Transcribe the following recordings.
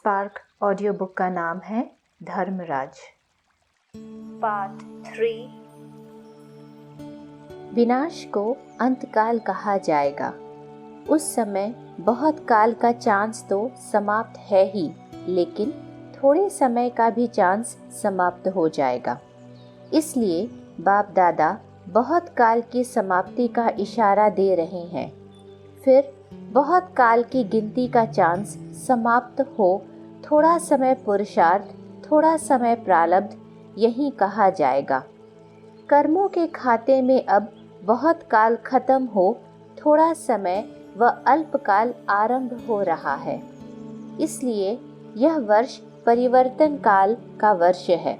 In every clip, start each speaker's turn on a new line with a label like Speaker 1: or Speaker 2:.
Speaker 1: Spark audio book का नाम है धर्मराज। पार्ट 3। विनाश को अंतकाल कहा जाएगा। उस समय बहुत काल का चांस तो समाप्त है ही, लेकिन थोड़े समय का भी चांस समाप्त हो जाएगा। इसलिए बाप दादा बहुत काल की समाप्ति का इशारा दे रहे हैं। फिर बहुत काल की गिनती का चांस समाप्त हो, थोड़ा समय पुरुषार्थ, थोड़ा समय प्रारब्ध, यही कहा जाएगा। कर्मों के खाते में अब बहुत काल खत्म हो, थोड़ा समय व अल्पकाल आरंभ हो रहा है। इसलिए यह वर्ष परिवर्तन काल का वर्ष है।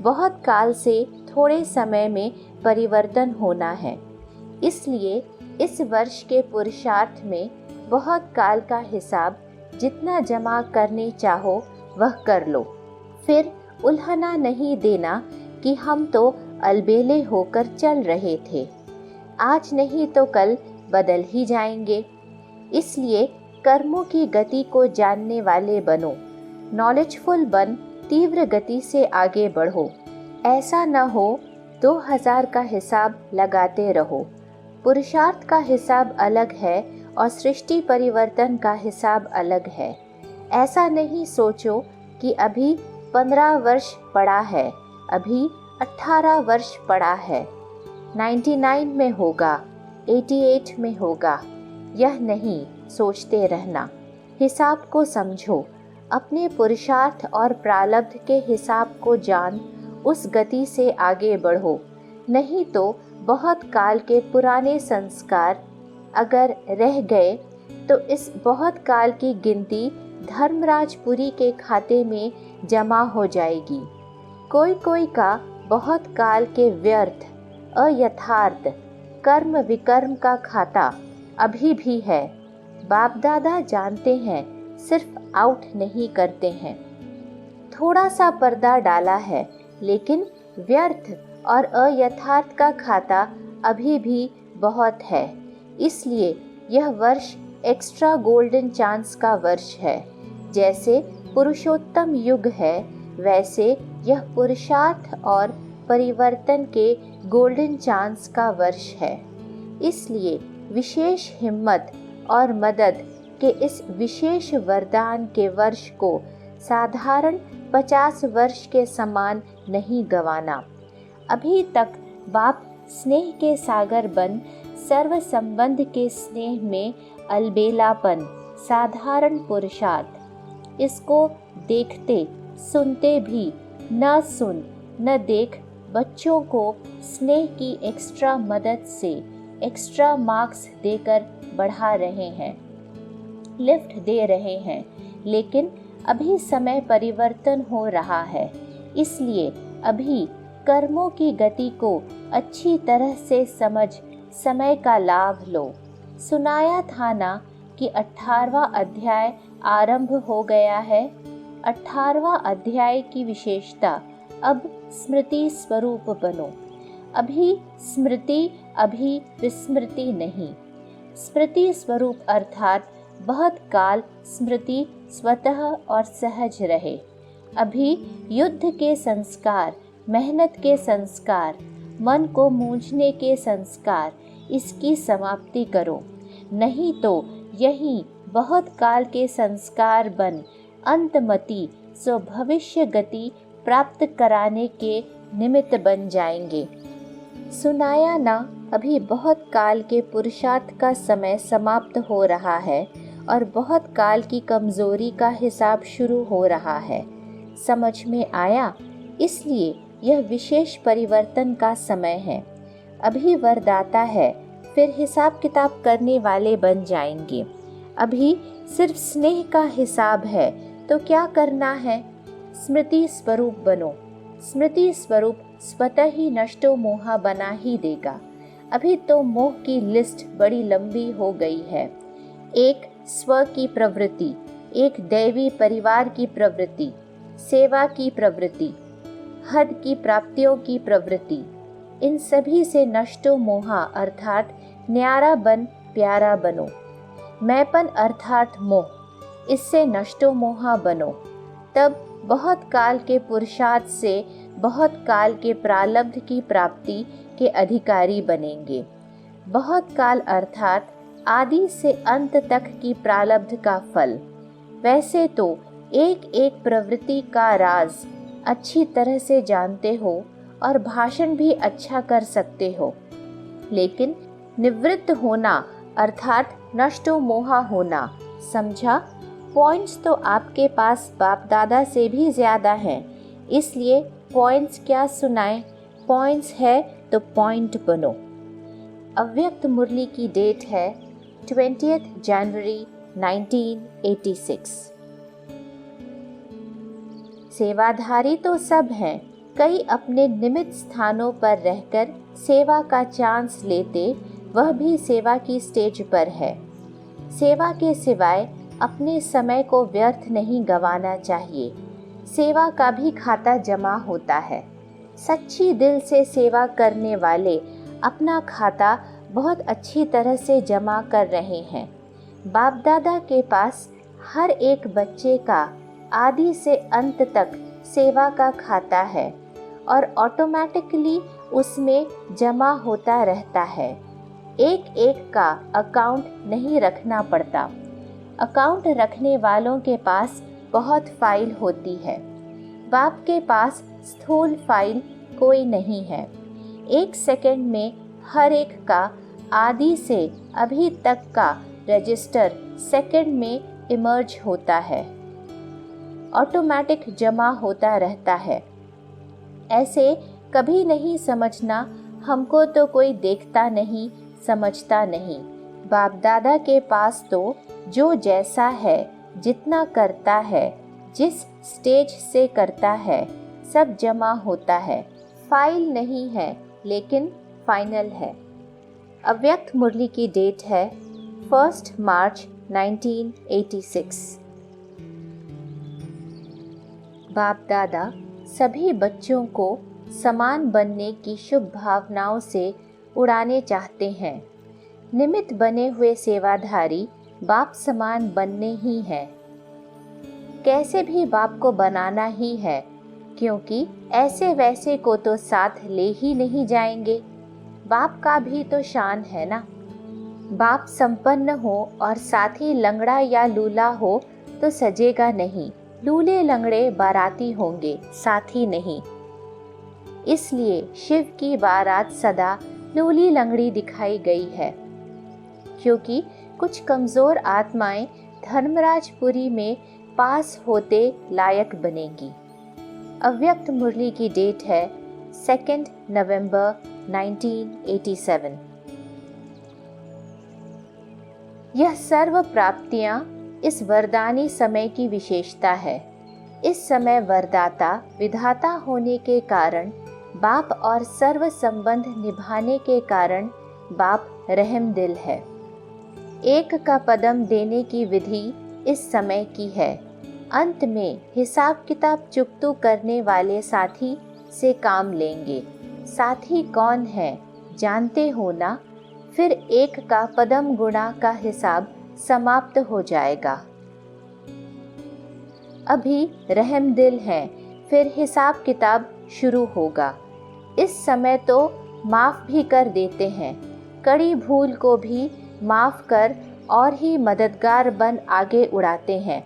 Speaker 1: बहुत काल से थोड़े समय में परिवर्तन होना है। इसलिए इस वर्ष के पुरुषार्थ में बहुत काल का हिसाब जितना जमा करने चाहो वह कर लो। फिर उल्हना नहीं देना कि हम तो अलबेले होकर चल रहे थे, आज नहीं तो कल बदल ही जाएंगे। इसलिए कर्मों की गति को जानने वाले बनो, नॉलेजफुल बन तीव्र गति से आगे बढ़ो। ऐसा न हो 2000 का हिसाब लगाते रहो। पुरुषार्थ का हिसाब अलग है और सृष्टि परिवर्तन का हिसाब अलग है। ऐसा नहीं सोचो कि अभी 15 वर्ष पड़ा है, अभी 18 वर्ष पड़ा है, 99 में होगा, 88 में होगा। यह नहीं सोचते रहना। हिसाब को समझो, अपने पुरुषार्थ और प्रारब्ध के हिसाब को जान, उस गति से आगे बढ़ो। नहीं तो बहुत काल के पुराने संस्कार अगर रह गए तो इस बहुत काल की गिनती धर्मराजपुरी के खाते में जमा हो जाएगी। कोई कोई का बहुत काल के व्यर्थ, अयथार्थ, कर्म विकर्म का खाता अभी भी है। बाप दादा जानते हैं, सिर्फ आउट नहीं करते हैं। थोड़ा सा पर्दा डाला है, लेकिन व्यर्थ और अयथार्थ का खाता अभी भी बहुत है। इसलिए यह वर्ष एक्स्ट्रा गोल्डन चांस का वर्ष है। जैसे पुरुषोत्तम युग है, वैसे यह पुरुषार्थ और परिवर्तन के गोल्डन चांस का वर्ष है। इसलिए विशेष हिम्मत और मदद के इस विशेष वरदान के वर्ष को साधारण 50 वर्ष के समान नहीं गंवाना। अभी तक बाप स्नेह के सागर बन सर्व संबंध के स्नेह में अलबेलापन, साधारण पुरुषार्थ, इसको देखते सुनते भी न सुन न देख बच्चों को स्नेह की एक्स्ट्रा मदद से एक्स्ट्रा मार्क्स देकर बढ़ा रहे हैं, लिफ्ट दे रहे हैं। लेकिन अभी समय परिवर्तन हो रहा है। इसलिए अभी कर्मों की गति को अच्छी तरह से समझ समय का लाभ लो। सुनाया था ना कि 18वां अध्याय आरंभ हो गया है। 18वां अध्याय की विशेषता, अब स्मृति स्वरूप बनो। अभी स्मृति, अभी विस्मृति नहीं। स्मृति स्वरूप अर्थात बहुत काल स्मृति स्वतः और सहज रहे। अभी युद्ध के संस्कार, मेहनत के संस्कार, मन को मूंझने के संस्कार, इसकी समाप्ति करो। नहीं तो यही बहुत काल के संस्कार बन अंतमति सो भविष्य गति प्राप्त कराने के निमित्त बन जाएंगे। सुनाया ना, अभी बहुत काल के पुरुषार्थ का समय समाप्त हो रहा है और बहुत काल की कमजोरी का हिसाब शुरू हो रहा है। समझ में आया? इसलिए यह विशेष परिवर्तन का समय है। अभी वरदाता है, फिर हिसाब किताब करने वाले बन जाएंगे। अभी सिर्फ स्नेह का हिसाब है, तो क्या करना है? स्मृति स्वरूप बनो। स्मृति स्वरूप स्वतः ही नष्टो मोहा बना ही देगा। अभी तो मोह की लिस्ट बड़ी लंबी हो गई है। एक स्व की प्रवृत्ति, एक दैवी परिवार की प्रवृत्ति, सेवा की प्रवृत्ति, हद की प्राप्तियों की प्रवृत्ति, इन सभी से नष्टो मोहा अर्थात न्यारा बन प्यारा बनो। मैंपन अर्थात मोह, इससे नष्टो मोहा बनो, तब बहुत काल के पुरुषार्थ से बहुत काल के प्रारब्ध की प्राप्ति के अधिकारी बनेंगे। बहुत काल अर्थात आदि से अंत तक की प्रारब्ध का फल। वैसे तो एक एक प्रवृत्ति का राज अच्छी तरह से जानते हो और भाषण भी अच्छा कर सकते हो, लेकिन निवृत्त होना अर्थात नष्टो मोहा होना, समझा? पॉइंट्स तो आपके पास बाप दादा से भी ज़्यादा हैं, इसलिए पॉइंट्स क्या सुनाएं, पॉइंट्स है तो पॉइंट बनो। अव्यक्त मुरली की डेट है 20 जनवरी 1986। सेवाधारी तो सब हैं, कई अपने निमित्त स्थानों पर रहकर सेवा का चांस लेते, वह भी सेवा की स्टेज पर है। सेवा के सिवाय अपने समय को व्यर्थ नहीं गंवाना चाहिए। सेवा का भी खाता जमा होता है। सच्ची दिल से सेवा करने वाले अपना खाता बहुत अच्छी तरह से जमा कर रहे हैं। बाप दादा के पास हर एक बच्चे का आदि से अंत तक सेवा का खाता है और ऑटोमेटिकली उसमें जमा होता रहता है। एक एक का अकाउंट नहीं रखना पड़ता। अकाउंट रखने वालों के पास बहुत फाइल होती है। बाप के पास स्थूल फाइल कोई नहीं है। एक सेकंड में हर एक का आदि से अभी तक का रजिस्टर सेकंड में इमर्ज होता है, ऑटोमेटिक जमा होता रहता है। ऐसे कभी नहीं समझना हमको तो कोई देखता नहीं, समझता नहीं। बाप दादा के पास तो जो जैसा है, जितना करता है, जिस स्टेज से करता है, सब जमा होता है। फाइल नहीं है लेकिन फाइनल है। अव्यक्त मुरली की डेट है 1 मार्च 1986। बाप दादा सभी बच्चों को समान बनने की शुभ भावनाओं से उड़ाने चाहते हैं। निमित्त बने हुए सेवाधारी बाप समान बनने ही हैं। कैसे भी बाप को बनाना ही है, क्योंकि ऐसे वैसे को तो साथ ले ही नहीं जाएंगे। बाप का भी तो शान है ना। बाप संपन्न हो और साथ ही लंगड़ा या लूला हो तो सजेगा नहीं। लूले लंगड़े बाराती होंगे, साथी नहीं। इसलिए शिव की बारात सदा लूली लंगड़ी दिखाई गई है, क्योंकि कुछ कमज़ोर आत्माएं धर्मराजपुरी में पास होते लायक बनेगी। अव्यक्त मुरली की डेट है 2 नवंबर 1987। यह सर्व प्राप्तियां इस वरदानी समय की विशेषता है। इस समय वरदाता विधाता होने के कारण बाप और सर्व संबंध निभाने के कारण बाप रहम दिल है। एक का पदम देने की विधि इस समय की है। अंत में हिसाब किताब चुकतू करने वाले साथी से काम लेंगे। साथी कौन है जानते हो ना? फिर एक का पदम गुणा का हिसाब समाप्त हो जाएगा। अभी रहम दिल है, फिर हिसाब किताब शुरू होगा। इस समय तो माफ़ भी कर देते हैं। कड़ी भूल को भी माफ़ कर और ही मददगार बन आगे उड़ाते हैं।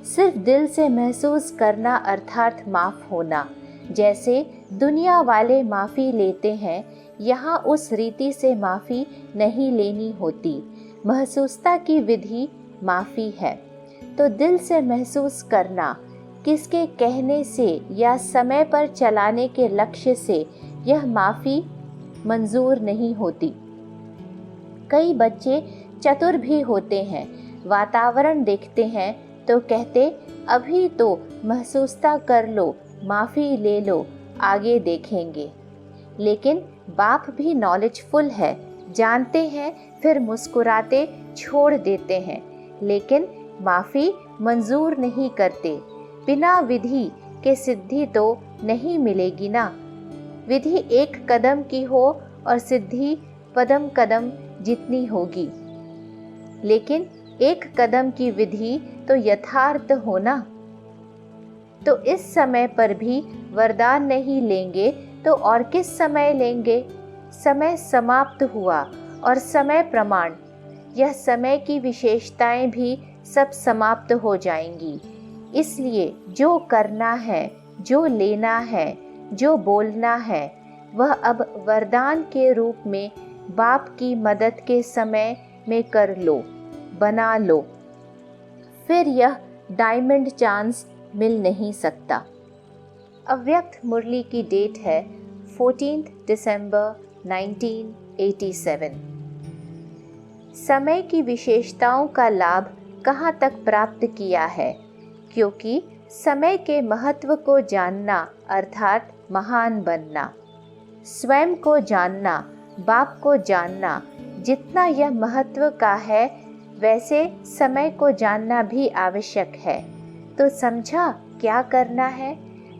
Speaker 1: सिर्फ दिल से महसूस करना अर्थात माफ़ होना। जैसे दुनिया वाले माफ़ी लेते हैं, यहाँ उस रीति से माफ़ी नहीं लेनी होती। महसूसता की विधि माफ़ी है। तो दिल से महसूस करना, किसके कहने से या समय पर चलाने के लक्ष्य से यह माफ़ी मंजूर नहीं होती। कई बच्चे चतुर भी होते हैं। वातावरण देखते हैं तो कहते अभी तो महसूसता कर लो, माफ़ी ले लो, आगे देखेंगे। लेकिन बाप भी नॉलेजफुल है, जानते हैं, फिर मुस्कुराते छोड़ देते हैं, लेकिन माफ़ी मंजूर नहीं करते। बिना विधि के सिद्धि तो नहीं मिलेगी ना। विधि एक कदम की हो और सिद्धि पदम कदम जितनी होगी। लेकिन एक कदम की विधि तो यथार्थ होना। तो इस समय पर भी वरदान नहीं लेंगे तो और किस समय लेंगे? समय समाप्त हुआ और समय प्रमाण, यह समय की विशेषताएं भी सब समाप्त हो जाएंगी। इसलिए जो करना है, जो लेना है, जो बोलना है, वह अब वरदान के रूप में बाप की मदद के समय में कर लो, बना लो। फिर यह डायमंड चांस मिल नहीं सकता। अव्यक्त मुरली की डेट है 14 दिसंबर 1987। समय की विशेषताओं का लाभ कहाँ तक प्राप्त किया है? क्योंकि समय के महत्व को जानना अर्थात महान बनना, स्वयं को जानना, बाप को जानना, जितना यह महत्व का है वैसे समय को जानना भी आवश्यक है। तो समझा क्या करना है?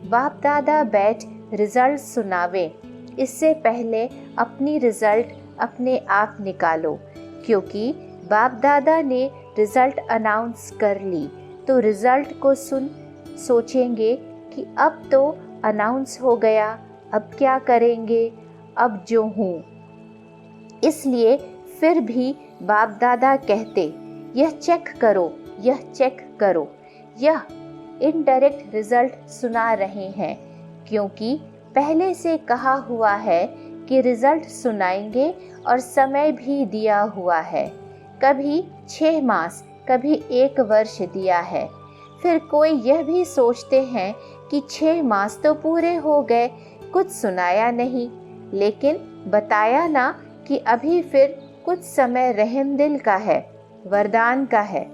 Speaker 1: बाप दादा बैठ रिजल्ट सुनावे, इससे पहले अपनी रिजल्ट अपने आप निकालो, क्योंकि बाप दादा ने रिजल्ट अनाउंस कर ली तो रिजल्ट को सुन सोचेंगे कि अब तो अनाउंस हो गया, अब क्या करेंगे, अब जो हूँ। इसलिए फिर भी बाप दादा कहते, यह चेक करो, यह चेक करो। यह इनडायरेक्ट रिजल्ट सुना रहे हैं, क्योंकि पहले से कहा हुआ है कि रिजल्ट सुनाएंगे और समय भी दिया हुआ है। कभी 6 मास, कभी 1 वर्ष दिया है। फिर कोई यह भी सोचते हैं कि 6 मास तो पूरे हो गए, कुछ सुनाया नहीं, लेकिन बताया ना कि अभी फिर कुछ समय रहमदिल का है, वरदान का है।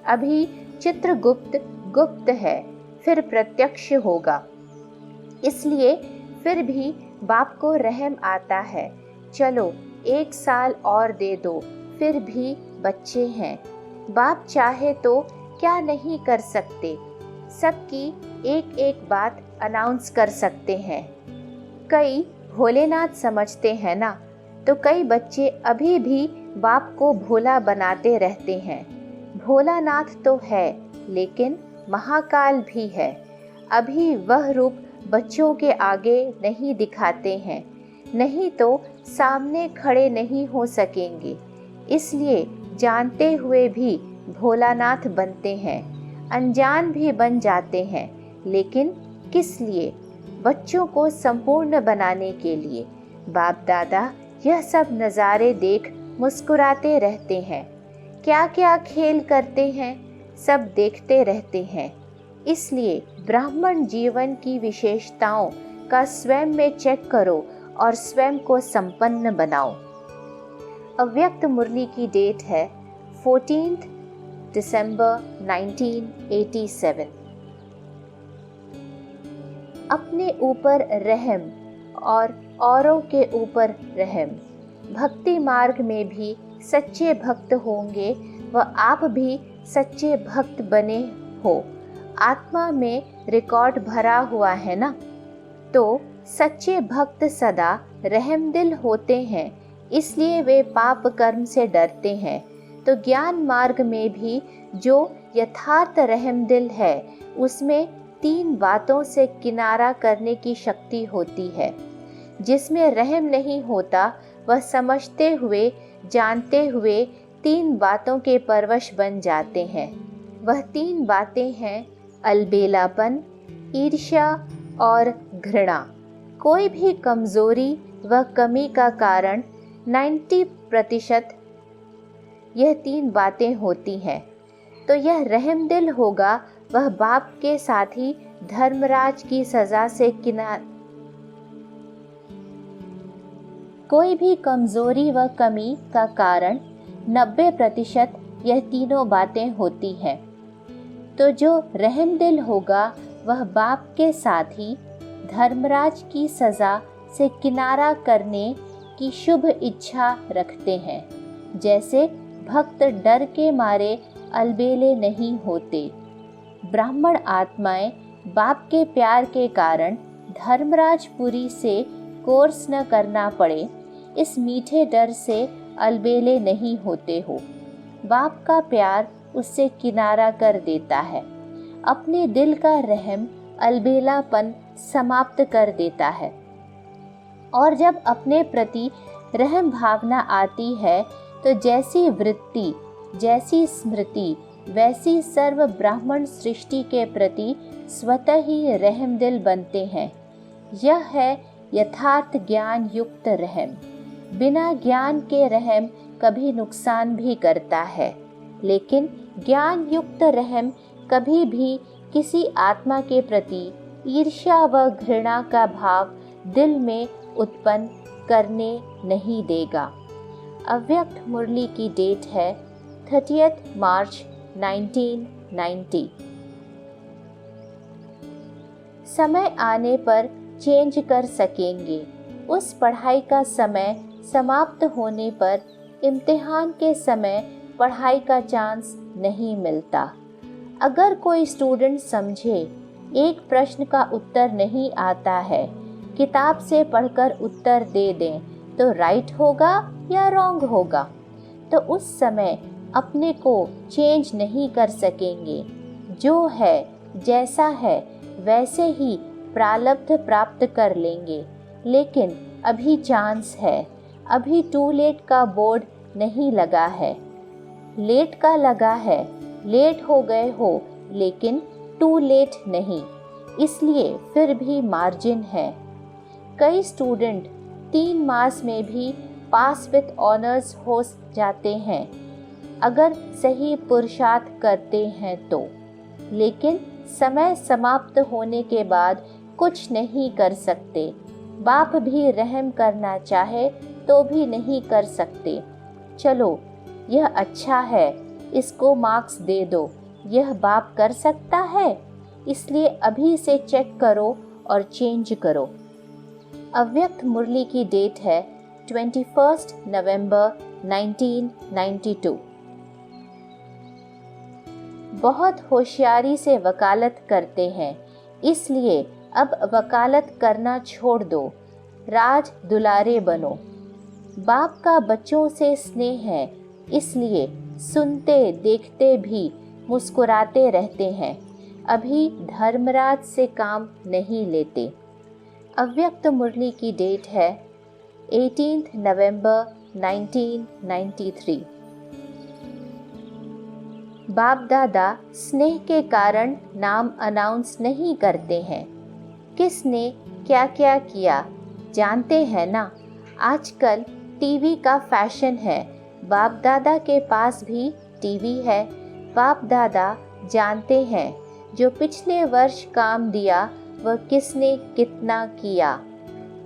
Speaker 1: अभी चित्रगुप्त गुप्त है, फिर प्रत्यक्ष होगा। इसलिए फिर भी बाप को रहम आता है, चलो 1 साल और दे दो, फिर भी बच्चे हैं। बाप चाहे तो क्या नहीं कर सकते, सबकी एक एक बात अनाउंस कर सकते हैं। कई भोलेनाथ समझते हैं ना, तो कई बच्चे अभी भी बाप को भोला बनाते रहते हैं। भोलानाथ तो है, लेकिन महाकाल भी है। अभी वह रूप बच्चों के आगे नहीं दिखाते हैं, नहीं तो सामने खड़े नहीं हो सकेंगे। इसलिए जानते हुए भी भोलानाथ बनते हैं, अनजान भी बन जाते हैं। लेकिन किस लिए? बच्चों को संपूर्ण बनाने के लिए। बाप दादा यह सब नज़ारे देख मुस्कुराते रहते हैं। क्या क्या खेल करते हैं, सब देखते रहते हैं। इसलिए ब्राह्मण जीवन की विशेषताओं का स्वयं में चेक करो और स्वयं को संपन्न बनाओ। अव्यक्त मुरली की डेट है 14 दिसंबर 1987। अपने ऊपर रहम और औरों के ऊपर रहम। भक्ति मार्ग में भी सच्चे भक्त होंगे व आप भी सच्चे भक्त बने हो। आत्मा में रिकॉर्ड भरा हुआ है ना। तो सच्चे भक्त सदा रहमदिल होते हैं, इसलिए वे पाप कर्म से डरते हैं। तो ज्ञान मार्ग में भी जो यथार्थ रहमदिल है, उसमें 3 बातों से किनारा करने की शक्ति होती है। जिसमें रहम नहीं होता, वह समझते हुए जानते हुए 3 बातों के परवश बन जाते हैं। वह 3 बातें हैं अलबेलापन, ईर्ष्या और घृणा। कोई भी कमजोरी व कमी का कारण 90% यह 3 बातें होती हैं। तो यह रहमदिल होगा, वह बाप के साथी धर्मराज की सजा से कोई भी कमजोरी व कमी का कारण 90% यह तीनों बातें होती हैं। तो जो रहमदिल होगा, वह बाप के साथी धर्मराज की सजा से किनारा करने की शुभ इच्छा रखते हैं। जैसे भक्त डर के मारे अलबेले नहीं होते। ब्राह्मण आत्माएं बाप के प्यार के कारण धर्मराजपुरी से कोर्स न करना पड़े, इस मीठे डर से अलबेले नहीं होते हो। बाप का प्यार उससे किनारा कर देता है, अपने दिल का रहम अलबेलापन समाप्त कर देता है। और जब अपने प्रति रहम भावना आती है तो जैसी वृत्ति, जैसी स्मृति, वैसी सर्व ब्राह्मण सृष्टि के प्रति स्वतः ही रहमदिल बनते हैं। यह है यथार्थ ज्ञान युक्त रहम। बिना ज्ञान के रहम कभी नुकसान भी करता है, लेकिन ज्ञान युक्त रहम कभी भी किसी आत्मा के प्रति ईर्ष्या व घृणा का भाव दिल में उत्पन्न करने नहीं देगा। अव्यक्त मुरली की डेट है 30 मार्च 1990। समय आने पर चेंज कर सकेंगे। उस पढ़ाई का समय समाप्त होने पर इम्तिहान के समय पढ़ाई का चांस नहीं मिलता। अगर कोई स्टूडेंट समझे एक प्रश्न का उत्तर नहीं आता है, किताब से पढ़कर उत्तर दे दें तो राइट होगा या रॉन्ग होगा, तो उस समय अपने को चेंज नहीं कर सकेंगे। जो है जैसा है वैसे ही प्रारब्ध प्राप्त कर लेंगे। लेकिन अभी चांस है, अभी टू लेट का बोर्ड नहीं लगा है। लेट का लगा है, लेट हो गए हो लेकिन टू लेट नहीं, इसलिए फिर भी मार्जिन है। कई स्टूडेंट 3 मास में भी पास विद ऑनर्स हो जाते हैं अगर सही पुरुषार्थ करते हैं तो। लेकिन समय समाप्त होने के बाद कुछ नहीं कर सकते। बाप भी रहम करना चाहे तो भी नहीं कर सकते। चलो यह अच्छा है, इसको मार्क्स दे दो, यह बाप कर सकता है, इसलिए अभी से चेक करो और चेंज करो। अव्यक्त मुरली की डेट है 21 नवंबर 1992। बहुत होशियारी से वकालत करते हैं, इसलिए अब वकालत करना छोड़ दो, राज दुलारे बनो। बाप का बच्चों से स्नेह है, इसलिए सुनते देखते भी मुस्कुराते रहते हैं। अभी धर्मराज से काम नहीं लेते। अव्यक्त मुरली की डेट है 18 नवंबर 1993। बाप दादा स्नेह के कारण नाम अनाउंस नहीं करते हैं। किसने क्या क्या किया जानते हैं ना। आजकल टीवी का फैशन है। बाप दादा के पास भी टीवी है। बाप दादा जानते हैं जो पिछले वर्ष काम दिया वह किसने कितना किया।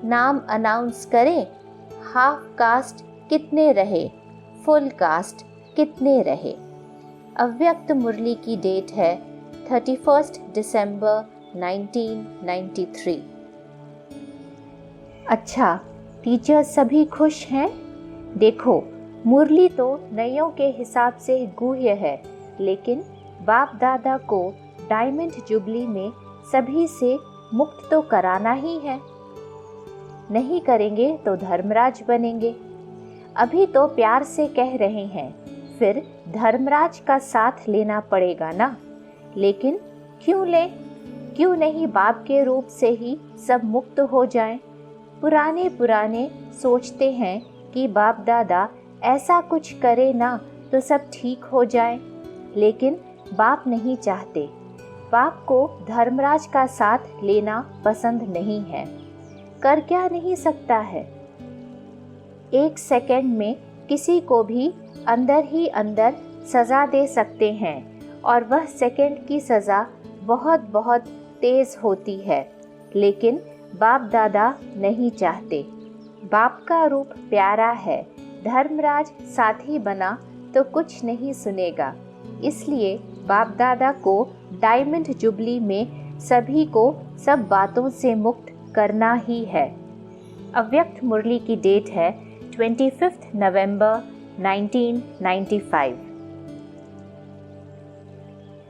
Speaker 1: नाम अनाउंस करें, हाफ कास्ट कितने रहे, फुल कास्ट कितने रहे। अव्यक्त मुरली की डेट है 31 दिसंबर 1993। अच्छा, टीचर्स सभी खुश हैं? देखो, मुरली तो नयों के हिसाब से गुह्य है, लेकिन बाप दादा को डायमंड जुबली में सभी से मुक्त तो कराना ही है। नहीं करेंगे तो धर्मराज बनेंगे। अभी तो प्यार से कह रहे हैं, फिर धर्मराज का साथ लेना पड़ेगा ना। लेकिन क्यों लें? क्यों नहीं बाप के रूप से ही सब मुक्त हो जाएं? पुराने सोचते हैं कि बाप दादा ऐसा कुछ करे ना तो सब ठीक हो जाए, लेकिन बाप नहीं चाहते। बाप को धर्मराज का साथ लेना पसंद नहीं है। कर क्या नहीं सकता है। 1 सेकंड में किसी को भी अंदर ही अंदर सज़ा दे सकते हैं, और वह सेकंड की सज़ा बहुत बहुत तेज़ होती है। लेकिन बाप दादा नहीं चाहते। बाप का रूप प्यारा है। धर्मराज साथी बना तो कुछ नहीं सुनेगा। इसलिए बाप दादा को डायमंड जुबली में सभी को सब बातों से मुक्त करना ही है। अव्यक्त मुरली की डेट है 25 नवंबर 1995।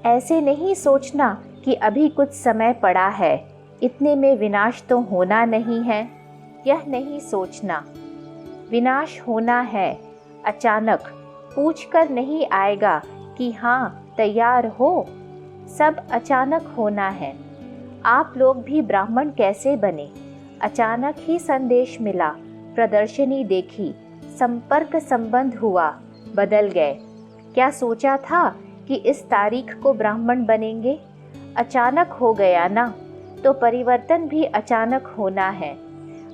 Speaker 1: ऐसे नहीं सोचना कि अभी कुछ समय पड़ा है, इतने में विनाश तो होना नहीं है। यह नहीं सोचना। विनाश होना है अचानक, पूछकर नहीं आएगा कि हाँ तैयार हो। सब अचानक होना है। आप लोग भी ब्राह्मण कैसे बने? अचानक ही संदेश मिला, प्रदर्शनी देखी, संपर्क संबंध हुआ, बदल गए। क्या सोचा था कि इस तारीख को ब्राह्मण बनेंगे? अचानक हो गया ना, तो परिवर्तन भी अचानक होना है।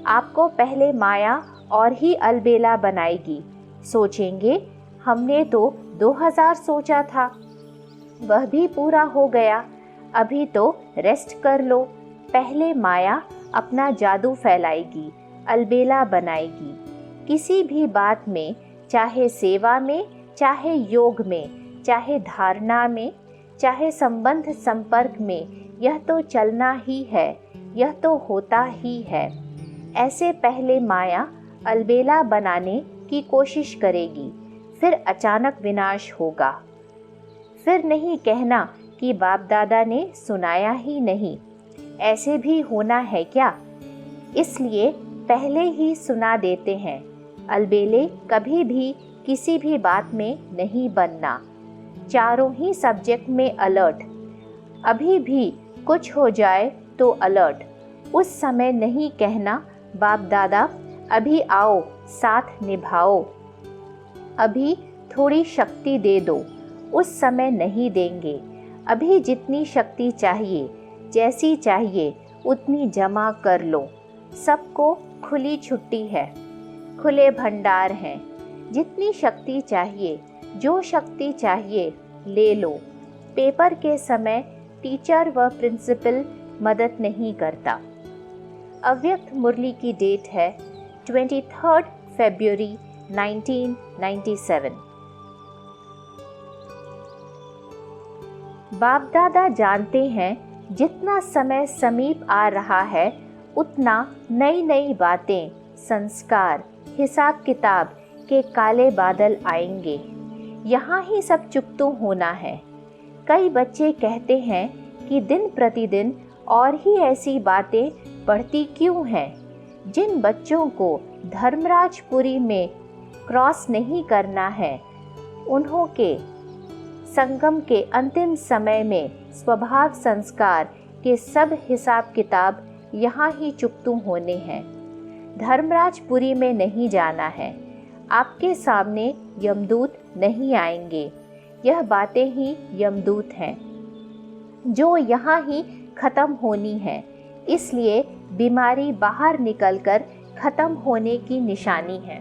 Speaker 1: आपको पहले माया और ही अलबेला बनाएगी। सोचेंगे हमने तो 2000 सोचा था, वह भी पूरा हो गया, अभी तो रेस्ट कर लो। पहले माया अपना जादू फैलाएगी, अलबेला बनाएगी। किसी भी बात में, चाहे सेवा में, चाहे योग में, चाहे धारणा में, चाहे संबंध संपर्क में, यह तो चलना ही है, यह तो होता ही है। ऐसे पहले माया अलबेला बनाने की कोशिश करेगी, फिर अचानक विनाश होगा। फिर नहीं कहना कि बाप दादा ने सुनाया ही नहीं। ऐसे भी होना है क्या? इसलिए पहले ही सुना देते हैं। अलबेले कभी भी किसी भी बात में नहीं बनना। चारों ही सब्जेक्ट में अलर्ट। अभी भी कुछ हो जाए तो अलर्ट। उस समय नहीं कहना बाप दादा अभी आओ, साथ निभाओ, अभी थोड़ी शक्ति दे दो। उस समय नहीं देंगे। अभी जितनी शक्ति चाहिए, जैसी चाहिए उतनी जमा कर लो। सबको खुली छुट्टी है, खुले भंडार हैं। जितनी शक्ति चाहिए, जो शक्ति चाहिए ले लो। पेपर के समय टीचर व प्रिंसिपल मदद नहीं करता। अव्यक्त मुरली की डेट है 23 फरवरी 1997। बाप दादा जानते हैं जितना समय समीप आ रहा है उतना नई नई बातें, संस्कार, हिसाब किताब के काले बादल आएंगे। यहाँ ही सब चुकतू होना है। कई बच्चे कहते हैं कि दिन प्रतिदिन और ही ऐसी बातें बढ़ती क्यों हैं? जिन बच्चों को धर्मराजपुरी में क्रॉस नहीं करना है, उन्हों के संगम के अंतिम समय में स्वभाव संस्कार के सब हिसाब किताब यहाँ ही चुकतू होने हैं। धर्मराजपुरी में नहीं जाना है। आपके सामने यमदूत नहीं आएंगे। यह बातें ही यमदूत हैं जो यहाँ ही खत्म होनी है। इसलिए बीमारी बाहर निकलकर खत्म होने की निशानी है।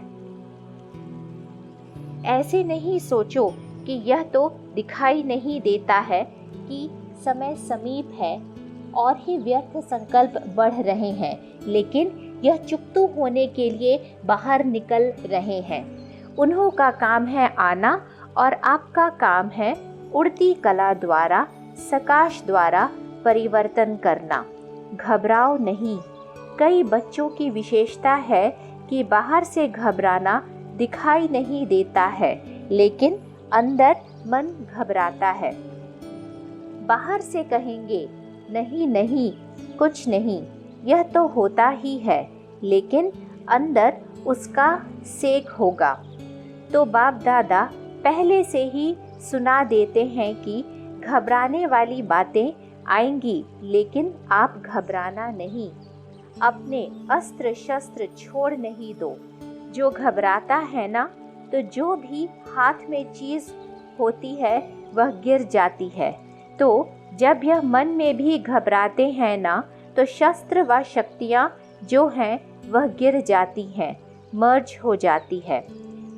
Speaker 1: ऐसे नहीं सोचो कि यह तो दिखाई नहीं देता है कि समय समीप है और ही व्यर्थ संकल्प बढ़ रहे हैं, लेकिन यह चुकतू होने के लिए बाहर निकल रहे हैं। उन्हों का काम है आना और आपका काम है उड़ती कला द्वारा, सकाश द्वारा परिवर्तन करना। घबराओ नहीं। कई बच्चों की विशेषता है कि बाहर से घबराना दिखाई नहीं देता है, लेकिन अंदर मन घबराता है। बाहर से कहेंगे नहीं नहीं कुछ नहीं, यह तो होता ही है, लेकिन अंदर उसका सेक होगा। तो बाप दादा पहले से ही सुना देते हैं कि घबराने वाली बातें आएंगी, लेकिन आप घबराना नहीं। अपने अस्त्र शस्त्र छोड़ नहीं दो। जो घबराता है ना, तो जो भी हाथ में चीज़ होती है वह गिर जाती है। तो जब यह मन में भी घबराते हैं ना, तो शस्त्र व शक्तियाँ जो हैं वह गिर जाती हैं, मर्ज हो जाती है।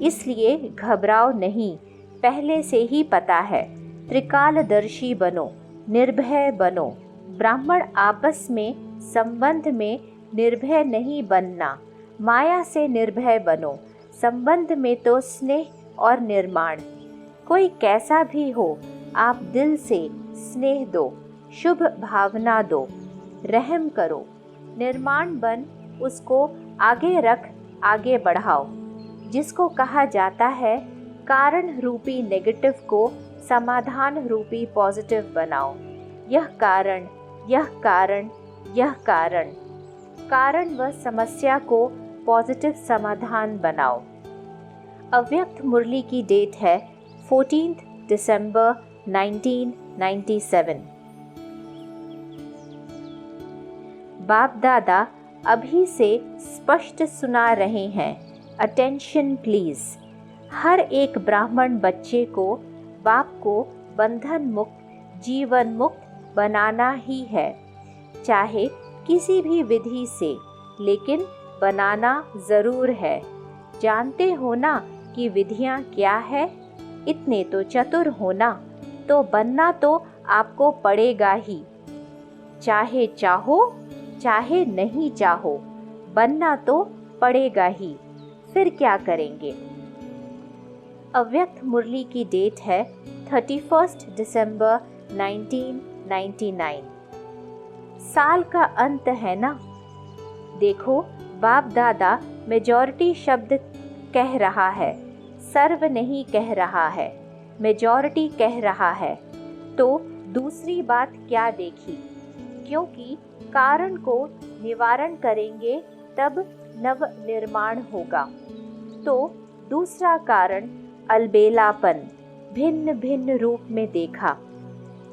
Speaker 1: इसलिए घबराओ नहीं, पहले से ही पता है। त्रिकालदर्शी बनो, निर्भय बनो। ब्राह्मण आपस में संबंध में निर्भय नहीं बनना, माया से निर्भय बनो। संबंध में तो स्नेह और निर्माण। कोई कैसा भी हो, आप दिल से स्नेह दो, शुभ भावना दो, रहम करो। निर्माण बन उसको आगे रख, आगे बढ़ाओ। जिसको कहा जाता है कारण रूपी नेगेटिव को समाधान रूपी पॉजिटिव बनाओ। यह कारण, यह कारण, यह कारण। कारण व समस्या को पॉजिटिव समाधान बनाओ। अव्यक्त मुरली की डेट है 14 दिसंबर 1997। बाप दादा अभी से स्पष्ट सुना रहे हैं, अटेंशन प्लीज। हर एक ब्राह्मण बच्चे को बाप को बंधन मुक्त, जीवन मुक्त बनाना ही है, चाहे किसी भी विधि से, लेकिन बनाना ज़रूर है। जानते हो ना कि विधियाँ क्या है? इतने तो चतुर होना, तो बनना तो आपको पड़ेगा ही। चाहे चाहो चाहे नहीं चाहो, बनना तो पड़ेगा ही। फिर क्या करेंगे? अव्यक्त मुरली की डेट है 31 दिसंबर 1999। साल का अंत है ना। देखो, बाप दादा मेजॉरिटी शब्द कह रहा है, सर्व नहीं कह रहा है, मेजॉरिटी कह रहा है। तो दूसरी बात क्या देखी? क्योंकि कारण को निवारण करेंगे तब नव निर्माण होगा। तो दूसरा कारण अलबेलापन भिन्न भिन्न रूप में देखा।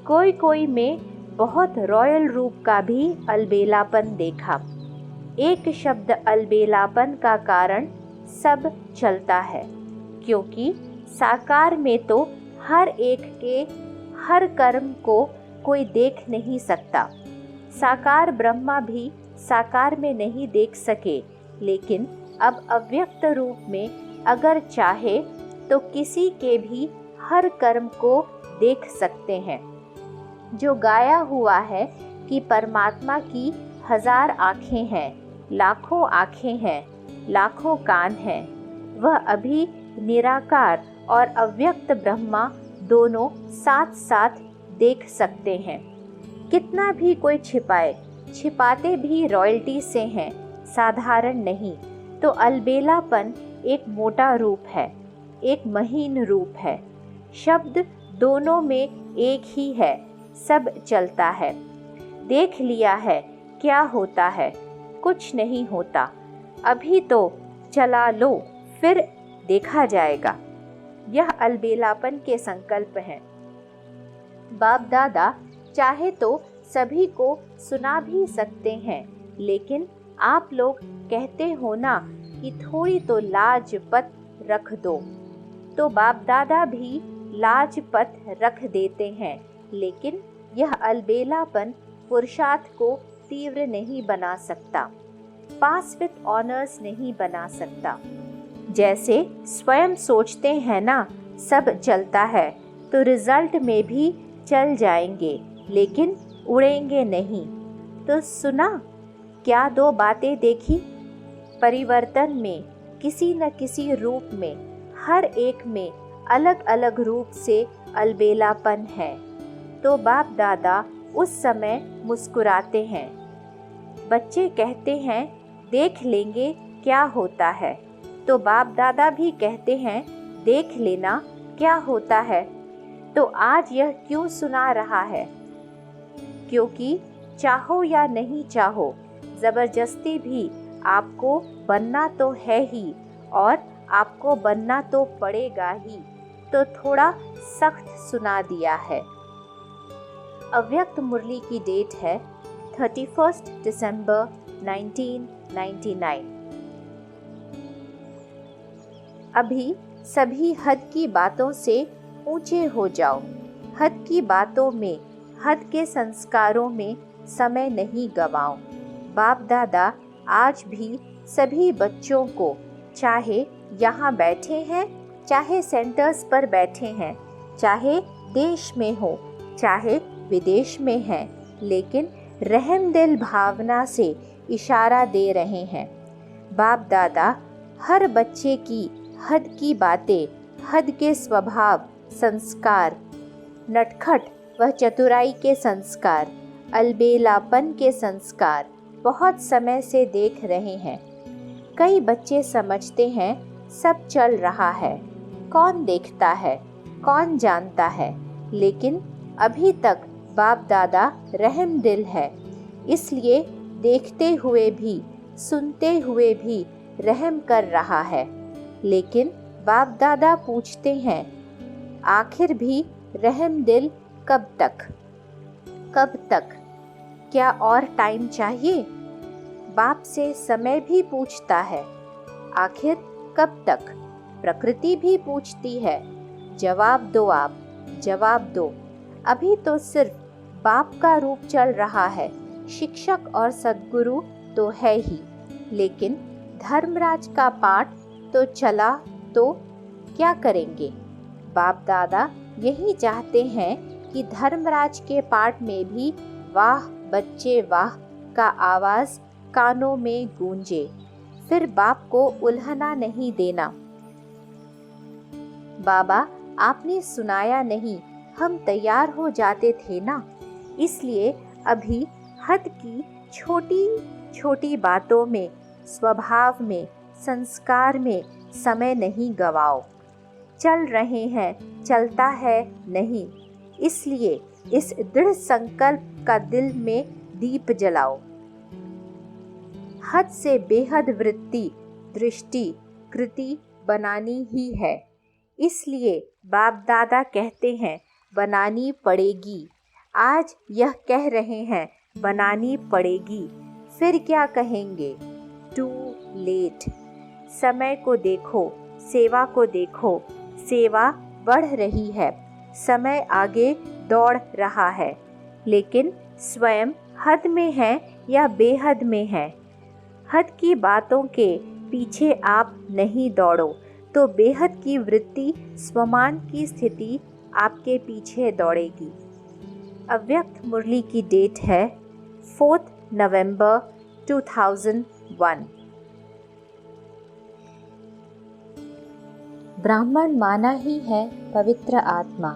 Speaker 1: कोई कोई में बहुत रॉयल रूप का भी अलबेलापन देखा। एक शब्द अलबेलापन का कारण सब चलता है, क्योंकि साकार में तो हर एक के हर कर्म को कोई देख नहीं सकता। साकार ब्रह्मा भी साकार में नहीं देख सके, लेकिन अब अव्यक्त रूप में अगर चाहे तो किसी के भी हर कर्म को देख सकते हैं। जो गाया हुआ है कि परमात्मा की 1000 आँखें हैं, लाखों आँखें हैं, लाखों कान हैं, वह अभी निराकार और अव्यक्त ब्रह्मा दोनों साथ साथ देख सकते हैं। कितना भी कोई छिपाए, छिपाते भी रॉयल्टी से हैं, साधारण नहीं। तो अलबेलापन एक मोटा रूप है, एक महीन रूप है। शब्द दोनों में एक ही है, सब चलता है। देख लिया है क्या होता है? कुछ नहीं होता। अभी तो चला लो, फिर देखा जाएगा। यह अलबेलापन के संकल्प हैं। बाप दादा चाहे तो सभी को सुना भी सकते हैं, लेकिन आप लोग कहते हो ना कि थोड़ी तो लाज पत रख दो। तो बाप दादा भी लाज पत रख देते हैं, लेकिन यह अलबेलापन पुरुषार्थ को तीव्र नहीं बना सकता, पास विथ ऑनर्स नहीं बना सकता। जैसे स्वयं सोचते हैं ना सब चलता है, तो रिजल्ट में भी चल जाएंगे, लेकिन उड़ेंगे नहीं। तो सुना क्या दो बातें देखी? परिवर्तन में किसी न किसी रूप में, हर एक में अलग अलग रूप से अलबेलापन है। तो बाप दादा उस समय मुस्कुराते हैं। बच्चे कहते हैं देख लेंगे क्या होता है, तो बाप दादा भी कहते हैं देख लेना क्या होता है। तो आज यह क्यों सुना रहा है? क्योंकि चाहो या नहीं चाहो, ज़बरदस्ती भी आपको बनना तो है ही, और आपको बनना तो पड़ेगा ही। तो थोड़ा सख्त सुना दिया है। अव्यक्त मुरली की डेट है 31 दिसंबर 1999। अभी सभी हद की बातों से ऊंचे हो जाओ। हद की बातों में, हद के संस्कारों में समय नहीं गवाओ। बाप दादा आज भी सभी बच्चों को, चाहे यहाँ बैठे हैं, चाहे सेंटर्स पर बैठे हैं, चाहे देश में हो, चाहे विदेश में हैं, लेकिन रहम दिल भावना से इशारा दे रहे हैं। बाप दादा हर बच्चे की हद की बातें, हद के स्वभाव, संस्कार, नटखट व चतुराई के संस्कार, अलबेलापन के संस्कार बहुत समय से देख रहे हैं। कई बच्चे समझते हैं सब चल रहा है, कौन देखता है, कौन जानता है, लेकिन अभी तक बाप दादा रहम दिल है, इसलिए देखते हुए भी, सुनते हुए भी रहम कर रहा है। लेकिन बाप दादा पूछते हैं, आखिर भी रहम दिल कब तक? कब तक? क्या और टाइम चाहिए? बाप से समय भी पूछता है, आखिर कब तक? प्रकृति भी पूछती है, जवाब दो आप, जवाब दो। अभी तो सिर्फ बाप का रूप चल रहा है, शिक्षक और सद्गुरु तो है ही, लेकिन धर्मराज का पाठ तो चला, तो क्या करेंगे? बाप दादा यही चाहते हैं कि धर्मराज के पाठ में भी वाह बच्चे वाह का आवाज कानों में गूंजे। फिर बाप को उल्हना नहीं देना। बाबा आपने सुनाया नहीं, हम तैयार हो जाते थे ना, इसलिए अभी हद की छोटी छोटी बातों में, स्वभाव में, संस्कार में समय नहीं गवाओ। चल रहे हैं, चलता है नहीं, इसलिए इस दृढ़ संकल्प का दिल में दीप जलाओ। हद से बेहद वृत्ति, दृष्टि, कृति बनानी ही है, इसलिए बाप दादा कहते हैं बनानी पड़ेगी। आज यह कह रहे हैं बनानी पड़ेगी, फिर क्या कहेंगे? Too late. समय को देखो, सेवा को देखो, सेवा बढ़ रही है, समय आगे दौड़ रहा है, लेकिन स्वयं हद में है या बेहद में है? हद की बातों के पीछे आप नहीं दौड़ो तो बेहद की वृत्ति, स्वमान की स्थिति आपके पीछे दौड़ेगी। अव्यक्त मुरली की डेट है 4 नवंबर 2001। ब्राह्मण माना ही है पवित्र आत्मा।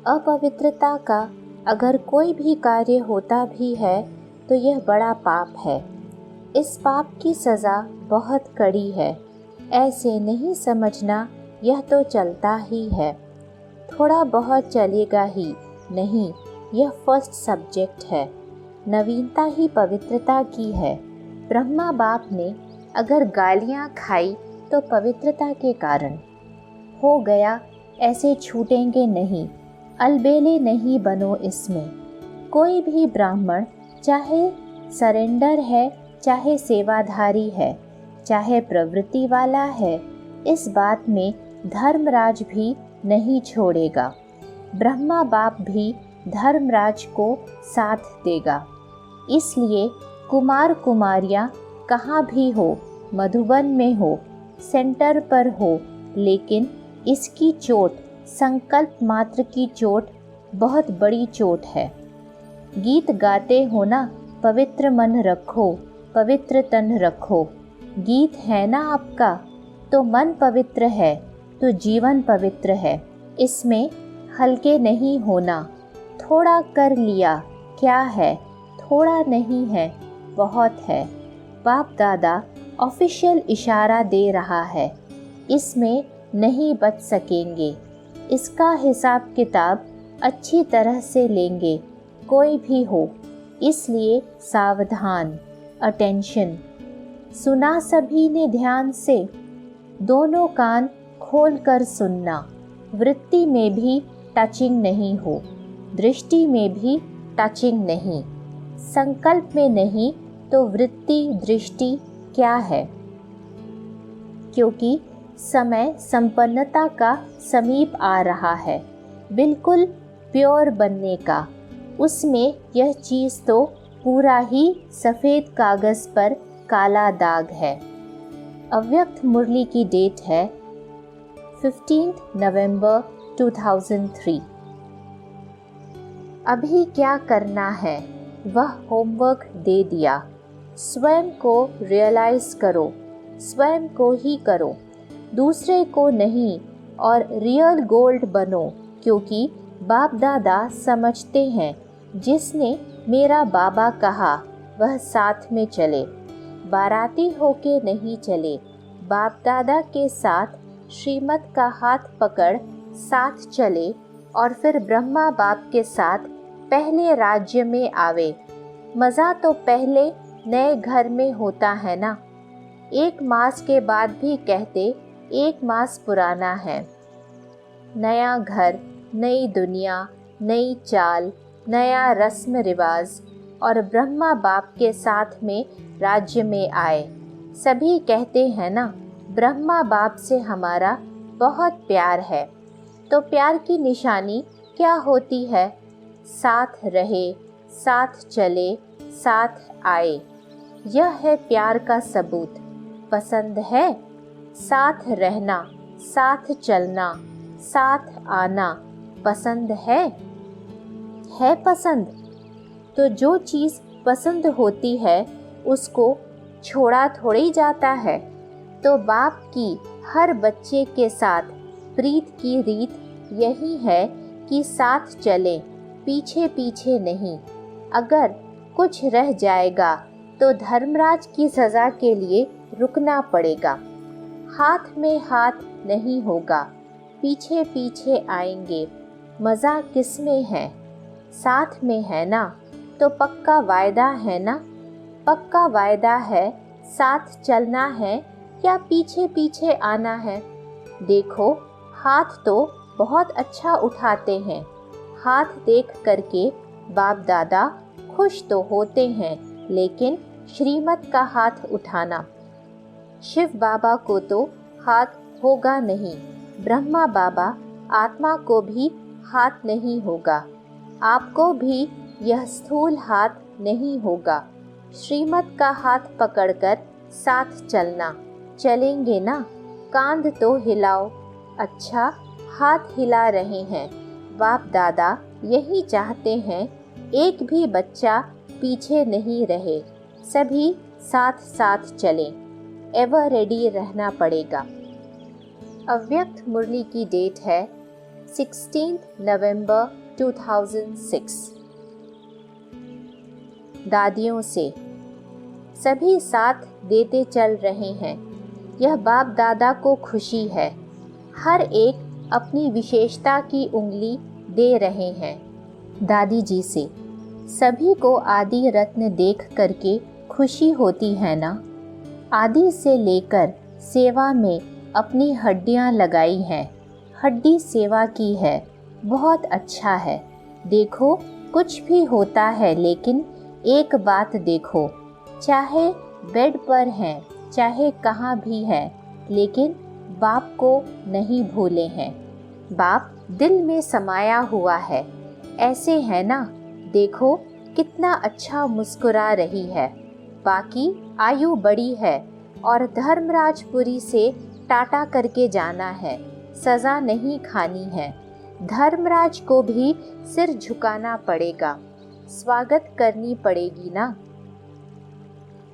Speaker 1: अपवित्रता का अगर कोई भी कार्य होता भी है तो यह बड़ा पाप है। इस पाप की सज़ा बहुत कड़ी है। ऐसे नहीं समझना यह तो चलता ही है, थोड़ा बहुत चलेगा ही नहीं, यह फर्स्ट सब्जेक्ट है। नवीनता ही पवित्रता की है। ब्रह्मा बाप ने अगर गालियाँ खाई तो पवित्रता के कारण हो गया, ऐसे छूटेंगे नहीं। अलबेले नहीं बनो इसमें। कोई भी ब्राह्मण चाहे सरेंडर है, चाहे सेवाधारी है, चाहे प्रवृत्ति वाला है, इस बात में धर्मराज भी नहीं छोड़ेगा। ब्रह्मा बाप भी धर्मराज को साथ देगा। इसलिए कुमार कुमारियाँ कहाँ भी हो, मधुबन में हो, सेंटर पर हो, लेकिन इसकी चोट, संकल्प मात्र की चोट बहुत बड़ी चोट है। गीत गाते हो ना, पवित्र मन रखो, पवित्र तन रखो। गीत है ना आपका, तो मन पवित्र है तो जीवन पवित्र है। इसमें हल्के नहीं होना। थोड़ा कर लिया क्या है, थोड़ा नहीं है, बहुत है। बाप दादा ऑफिशियल इशारा दे रहा है, इसमें नहीं बच सकेंगे। इसका हिसाब किताब अच्छी तरह से लेंगे, कोई भी हो, इसलिए सावधान, अटेंशन। सुना सभी ने ध्यान से, दोनों कान खोल कर सुनना। वृत्ति में भी टचिंग नहीं हो, दृष्टि में भी टचिंग नहीं, संकल्प में नहीं तो वृत्ति दृष्टि क्या है? क्योंकि समय संपन्नता का समीप आ रहा है, बिल्कुल प्योर बनने का। उसमें यह चीज़ तो पूरा ही सफ़ेद कागज़ पर काला दाग है। अव्यक्त मुरली की डेट है 15 नवंबर 2003। अभी क्या करना है वह होमवर्क दे दिया। स्वयं को रियलाइज़ करो, स्वयं को ही करो, दूसरे को नहीं, और रियल गोल्ड बनो। क्योंकि बाप दादा समझते हैं, जिसने मेरा बाबा कहा वह साथ में चले, बाराती होके नहीं चले। बाप दादा के साथ श्रीमत का हाथ पकड़ साथ चले और फिर ब्रह्मा बाप के साथ पहले राज्य में आवे। मज़ा तो पहले नए घर में होता है ना। 1 मास के बाद भी कहते 1 मास पुराना है। नया घर, नई दुनिया, नई चाल, नया रस्म रिवाज और ब्रह्मा बाप के साथ में राज्य में आए। सभी कहते हैं ना, ब्रह्मा बाप से हमारा बहुत प्यार है। तो प्यार की निशानी क्या होती है? साथ रहे, साथ चले, साथ आए। यह है प्यार का सबूत। पसंद है? साथ रहना, साथ चलना, साथ आना पसंद है? पसंद? तो जो चीज़ पसंद होती है उसको छोड़ा थोड़ी जाता है। तो बाप की हर बच्चे के साथ प्रीत की रीत यही है कि साथ चले, पीछे पीछे नहीं। अगर कुछ रह जाएगा तो धर्मराज की सज़ा के लिए रुकना पड़ेगा। हाथ में हाथ नहीं होगा, पीछे पीछे आएंगे। मज़ा किस में है? साथ में है ना। तो पक्का वायदा है ना? पक्का वायदा है। साथ चलना है या पीछे पीछे आना है? देखो, हाथ तो बहुत अच्छा उठाते हैं। हाथ देख करके बाप दादा खुश तो होते हैं, लेकिन श्रीमत का हाथ उठाना, शिव बाबा को तो हाथ होगा नहीं। ब्रह्मा बाबा आत्मा को भी हाथ नहीं होगा। आपको भी यह स्थूल हाथ नहीं होगा। श्रीमत का हाथ पकड़कर साथ चलना। चलेंगे ना? कांध तो हिलाओ। अच्छा, हाथ हिला रहे हैं। बाप दादा यही चाहते हैं, एक भी बच्चा पीछे नहीं रहे, सभी साथ साथ चलें। एवर रेडी रहना पड़ेगा। अव्यक्त मुरली की डेट है 16 नवंबर 2006। दादियों से सभी साथ देते चल रहे हैं। यह बाप दादा को खुशी है। हर एक अपनी विशेषता की उंगली दे रहे हैं। दादी जी से सभी को आदि रत्न देख करके खुशी होती है ना। आदि से लेकर सेवा में अपनी हड्डियां लगाई हैं। हड्डी सेवा की है, बहुत अच्छा है। देखो, कुछ भी होता है, लेकिन एक बात देखो, चाहे बेड पर हैं, चाहे कहाँ भी है, लेकिन बाप को नहीं भूले हैं। बाप दिल में समाया हुआ है। ऐसे है ना। देखो कितना अच्छा मुस्कुरा रही है। बाकी आयु बड़ी है और धर्मराजपुरी से टाटा करके जाना है। सज़ा नहीं खानी है। धर्मराज को भी सिर झुकाना पड़ेगा। स्वागत करनी पड़ेगी ना।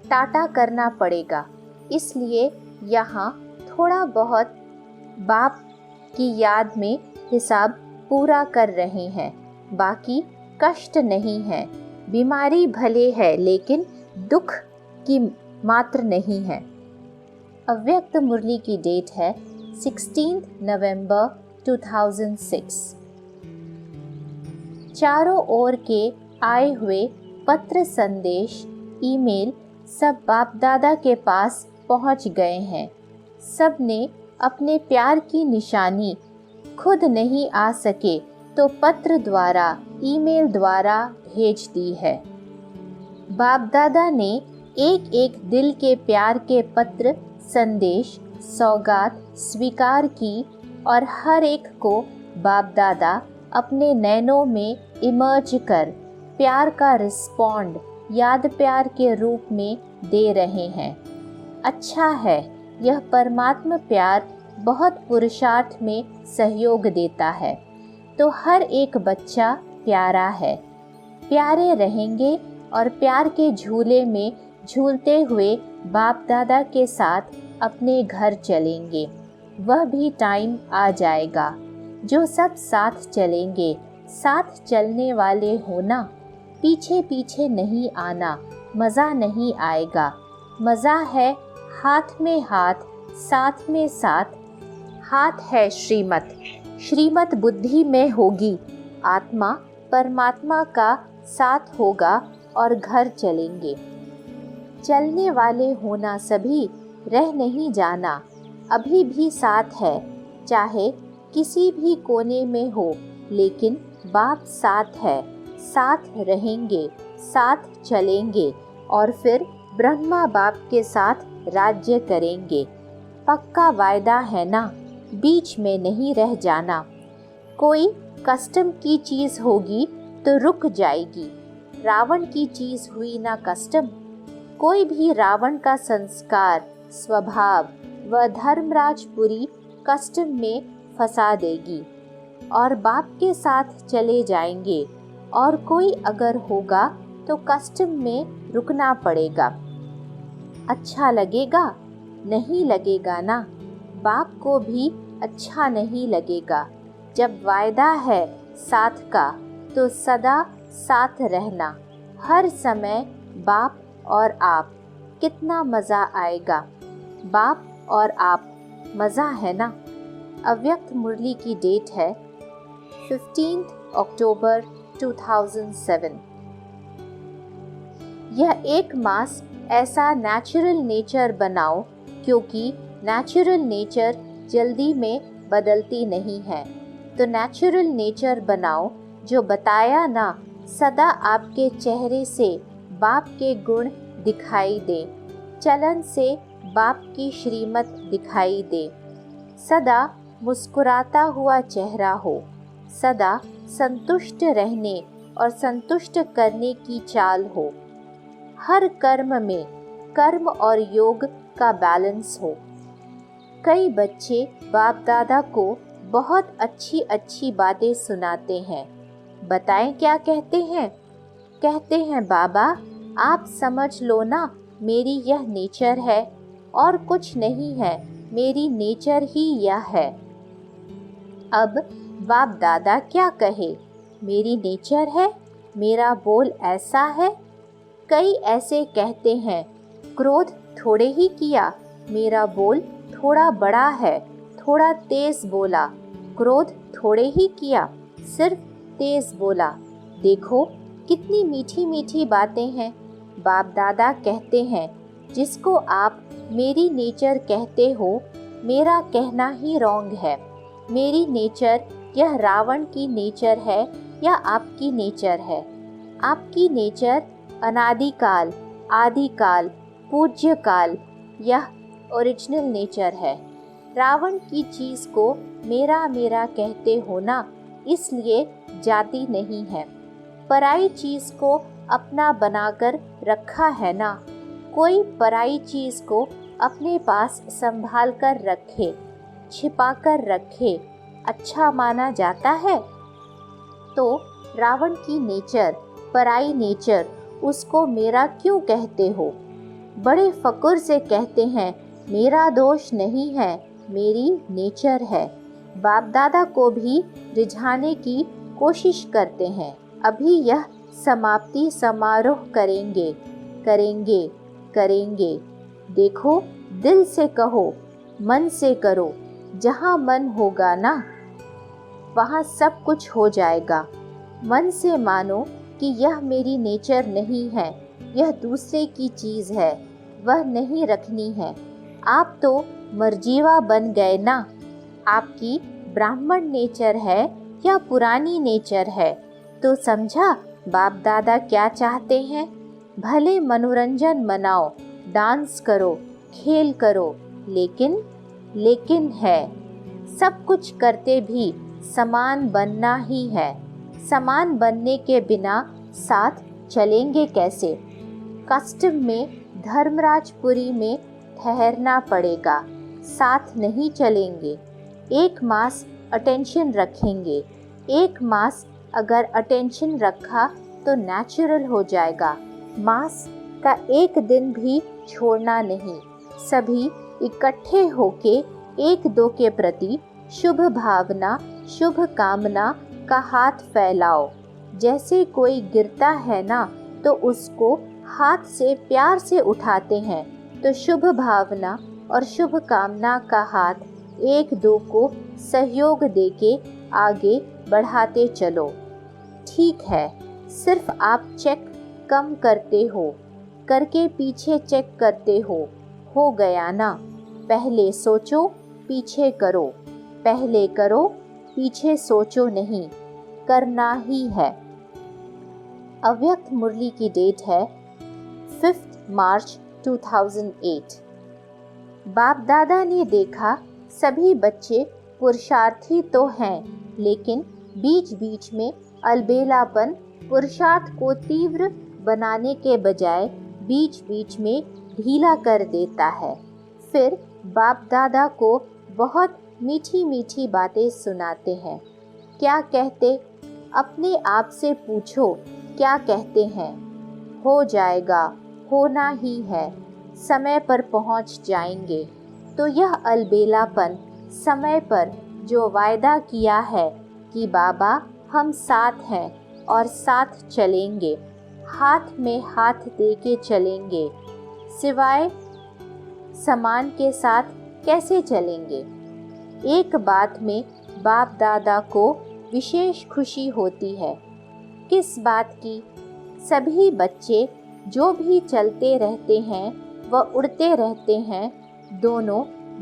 Speaker 1: टाटा करना पड़ेगा। इसलिए यहाँ थोड़ा बहुत बाप की याद में हिसाब पूरा कर रहे हैं। बाकी कष्ट नहीं है। बीमारी भले है, लेकिन दुख की मात्र नहीं है। अव्यक्त मुरली की डेट है 16 नवंबर 2006। चारों ओर के आए हुए पत्र, संदेश, ईमेल सब बाप दादा के पास पहुंच गए हैं। सब ने अपने प्यार की निशानी खुद नहीं आ सके तो पत्र द्वारा, ईमेल द्वारा भेज दी है। बाप दादा ने एक एक दिल के प्यार के पत्र, संदेश, सौगात स्वीकार की और हर एक को बाप दादा अपने नैनों में इमर्ज कर प्यार का रिस्पॉन्ड याद प्यार के रूप में दे रहे हैं। अच्छा है, यह परमात्मा प्यार बहुत पुरुषार्थ में सहयोग देता है। तो हर एक बच्चा प्यारा है। प्यारे रहेंगे और प्यार के झूले में झूलते हुए बाप दादा के साथ अपने घर चलेंगे। वह भी टाइम आ जाएगा जो सब साथ चलेंगे। साथ चलने वाले होना, पीछे पीछे नहीं आना। मज़ा नहीं आएगा। मज़ा है हाथ में हाथ, साथ में साथ। हाथ है श्रीमत, श्रीमत बुद्धि में होगी। आत्मा परमात्मा का साथ होगा और घर चलेंगे। चलने वाले होना, सभी रह नहीं जाना। अभी भी साथ है, चाहे किसी भी कोने में हो, लेकिन बाप साथ है, साथ रहेंगे, साथ चलेंगे और फिर ब्रह्मा बाप के साथ राज्य करेंगे। पक्का वायदा है ना, बीच में नहीं रह जाना। कोई कस्टम की चीज़ होगी तो रुक जाएगी, रावण की चीज़ हुई ना कस्टम। कोई भी रावण का संस्कार, स्वभाव व धर्मराजपुरी कस्टम में फंसा देगी और बाप के साथ चले जाएंगे। और कोई अगर होगा तो कस्टम में रुकना पड़ेगा। अच्छा लगेगा? नहीं लगेगा ना। बाप को भी अच्छा नहीं लगेगा। जब वायदा है साथ का तो सदा साथ रहना, हर समय बाप और आप। कितना मज़ा आएगा, बाप और आप, मज़ा है ना। अव्यक्त मुरली की डेट है 15 अक्टूबर 2007। यह एक मास ऐसा नेचुरल नेचर बनाओ, क्योंकि नेचुरल नेचर जल्दी में बदलती नहीं है। तो नेचुरल नेचर बनाओ जो बताया ना, सदा आपके चेहरे से बाप के गुण दिखाई दे, चलन से बाप की श्रीमत दिखाई दे। सदा मुस्कुराता हुआ चेहरा हो, सदा संतुष्ट रहने और संतुष्ट करने की चाल हो। हर कर्म में कर्म और योग का बैलेंस हो। कई बच्चे बाप दादा को बहुत अच्छी अच्छी बातें सुनाते हैं। बताएं क्या कहते हैं? कहते हैं, बाबा आप समझ लो ना, मेरी यह नेचर है और कुछ नहीं है, मेरी नेचर ही यह है। अब बाप दादा क्या कहे, मेरी नेचर है, मेरा बोल ऐसा है। कई ऐसे कहते हैं, क्रोध थोड़े ही किया, मेरा बोल थोड़ा बड़ा है, थोड़ा तेज बोला। क्रोध थोड़े ही किया, सिर्फ तेज बोला। देखो कितनी मीठी मीठी बातें हैं। बाप दादा कहते हैं, जिसको आप मेरी नेचर कहते हो, मेरा कहना ही रॉन्ग है। मेरी नेचर यह रावण की नेचर है या आपकी नेचर है? आपकी नेचर अनादिकाल, आदिकाल, पूज्य काल, यह ओरिजिनल नेचर है। रावण की चीज़ को मेरा मेरा कहते हो ना, इसलिए जाति नहीं है। पराई चीज़ को अपना बनाकर रखा है ना। कोई पराई चीज़ को अपने पास संभाल कर रखे, छिपा कर रखे, अच्छा माना जाता है? तो रावण की नेचर, पराई नेचर, उसको मेरा क्यों कहते हो? बड़े फकुर से कहते हैं, मेरा दोष नहीं है, मेरी नेचर है। बाप दादा को भी रिझाने की कोशिश करते हैं। अभी यह समाप्ति समारोह करेंगे, करेंगे, करेंगे। देखो दिल से कहो, मन से करो। जहाँ मन होगा ना, वहाँ सब कुछ हो जाएगा। मन से मानो कि यह मेरी नेचर नहीं है, यह दूसरे की चीज़ है, वह नहीं रखनी है। आप तो मर्जीवा बन गए ना। आपकी ब्राह्मण नेचर है या पुरानी नेचर है? तो समझा बाप दादा क्या चाहते हैं? भले मनोरंजन मनाओ, डांस करो, खेल करो, लेकिन है, सब कुछ करते भी समान बनना ही है। समान बनने के बिना साथ चलेंगे कैसे? कस्टम में, धर्मराजपुरी में ठहरना पड़ेगा, साथ नहीं चलेंगे। एक मास अटेंशन रखेंगे। एक मास अगर अटेंशन रखा तो नेचुरल हो जाएगा। मास का एक दिन भी छोड़ना नहीं। सभी इकट्ठे होके एक दो के प्रति शुभ भावना, शुभ कामना का हाथ फैलाओ। जैसे कोई गिरता है ना, तो उसको हाथ से प्यार से उठाते हैं, तो शुभ भावना और शुभ कामना का हाथ एक दो को सहयोग देके आगे बढ़ाते चलो। ठीक है, सिर्फ आप चेक कम करते हो, करके पीछे चेक करते हो गया ना। पहले सोचो पीछे करो, पहले करो, पीछे सोचो नहीं, करना ही है। अव्यक्त मुरली की डेट है 5 मार्च 2008। बाप दादा ने देखा सभी बच्चे पुरुषार्थी तो हैं, लेकिन बीच बीच में अलबेलापन पुरुषार्थ को तीव्र बनाने के बजाय बीच बीच में ढीला कर देता है। फिर बाप दादा को बहुत मीठी मीठी बातें सुनाते हैं। क्या कहते? अपने आप से पूछो, क्या कहते हैं? हो जाएगा, होना ही है, समय पर पहुंच जाएंगे। तो यह अलबेलापन समय पर जो वायदा किया है कि बाबा हम साथ हैं और साथ चलेंगे, हाथ में हाथ दे के चलेंगे, सिवाय समान के साथ कैसे चलेंगे? एक बात में बाप दादा को विशेष खुशी होती है। किस बात की? सभी बच्चे जो भी चलते रहते हैं व उड़ते रहते हैं, दोनों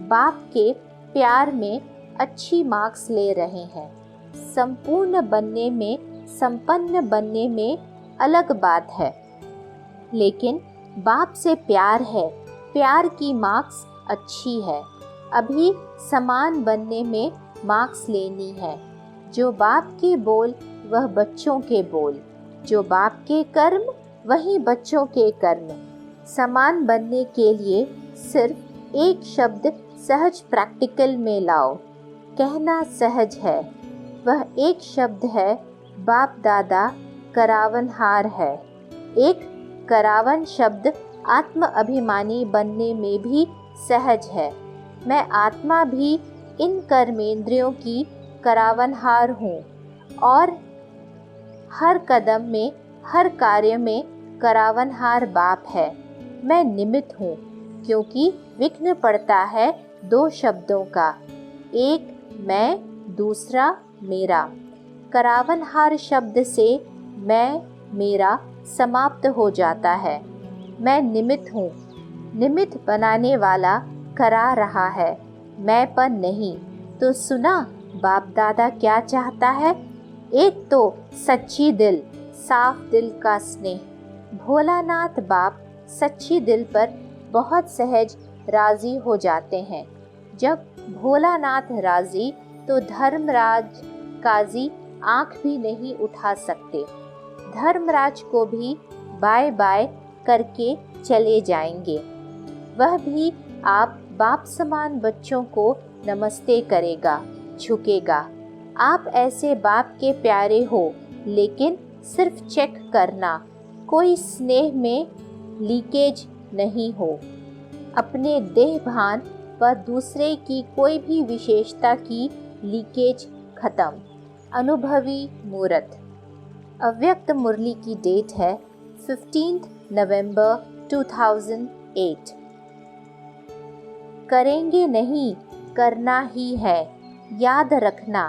Speaker 1: बाप के प्यार में अच्छी मार्क्स ले रहे हैं। संपूर्ण बनने में, संपन्न बनने में अलग बात है, लेकिन बाप से प्यार है, प्यार की मार्क्स अच्छी है। अभी समान बनने में मार्क्स लेनी है। जो बाप के बोल वह बच्चों के बोल, जो बाप के कर्म वही बच्चों के कर्म। समान बनने के लिए सिर्फ एक शब्द सहज प्रैक्टिकल में लाओ। कहना सहज है, वह एक शब्द है, बाप दादा करावनहार है। एक करावन शब्द आत्म अभिमानी बनने में भी सहज है। मैं आत्मा भी इन कर्मेंद्रियों की करावनहार हूँ और हर कदम में, हर कार्य में करावनहार बाप है। मैं निमित्त हूँ, क्योंकि विघ्न पड़ता है दो शब्दों का, एक मैं, दूसरा मेरा। करावनहार शब्द से मैं, मेरा समाप्त हो जाता है। मैं निमित्त हूँ, निमित्त बनाने वाला करा रहा है, मैंपन नहीं। तो सुना बाप दादा क्या चाहता है? एक तो सच्ची दिल, साफ दिल का स्नेह। भोलानाथ बाप सच्ची दिल पर बहुत सहज राजी हो जाते हैं। जब भोलानाथ राजी तो धर्मराज काजी आंख भी नहीं उठा सकते। धर्मराज को भी बाय बाय करके चले जाएंगे। वह भी आप बाप समान बच्चों को नमस्ते करेगा, झुकेगा। आप ऐसे बाप के प्यारे हो, लेकिन सिर्फ चेक करना, कोई स्नेह में लीकेज नहीं हो। अपने देह भान व दूसरे की कोई भी विशेषता की लीकेज खत्म। अनुभवी मूर्त। अव्यक्त मुरली की डेट है 15 नवंबर 2008। करेंगे नहीं, करना ही है। याद रखना,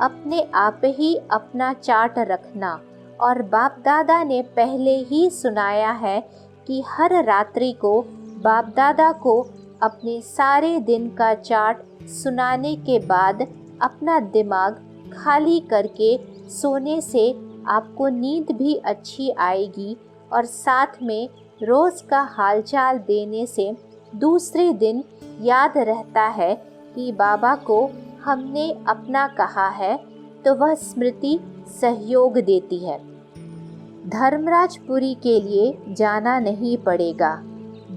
Speaker 1: अपने आप ही अपना चार्ट रखना। और बाप दादा ने पहले ही सुनाया है कि हर रात्रि को बाप दादा को अपने सारे दिन का चार्ट सुनाने के बाद अपना दिमाग खाली करके सोने से आपको नींद भी अच्छी आएगी और साथ में रोज़ का हालचाल देने से दूसरे दिन याद रहता है कि बाबा को हमने अपना कहा है, तो वह स्मृति सहयोग देती है। धर्मराजपुरी के लिए जाना नहीं पड़ेगा।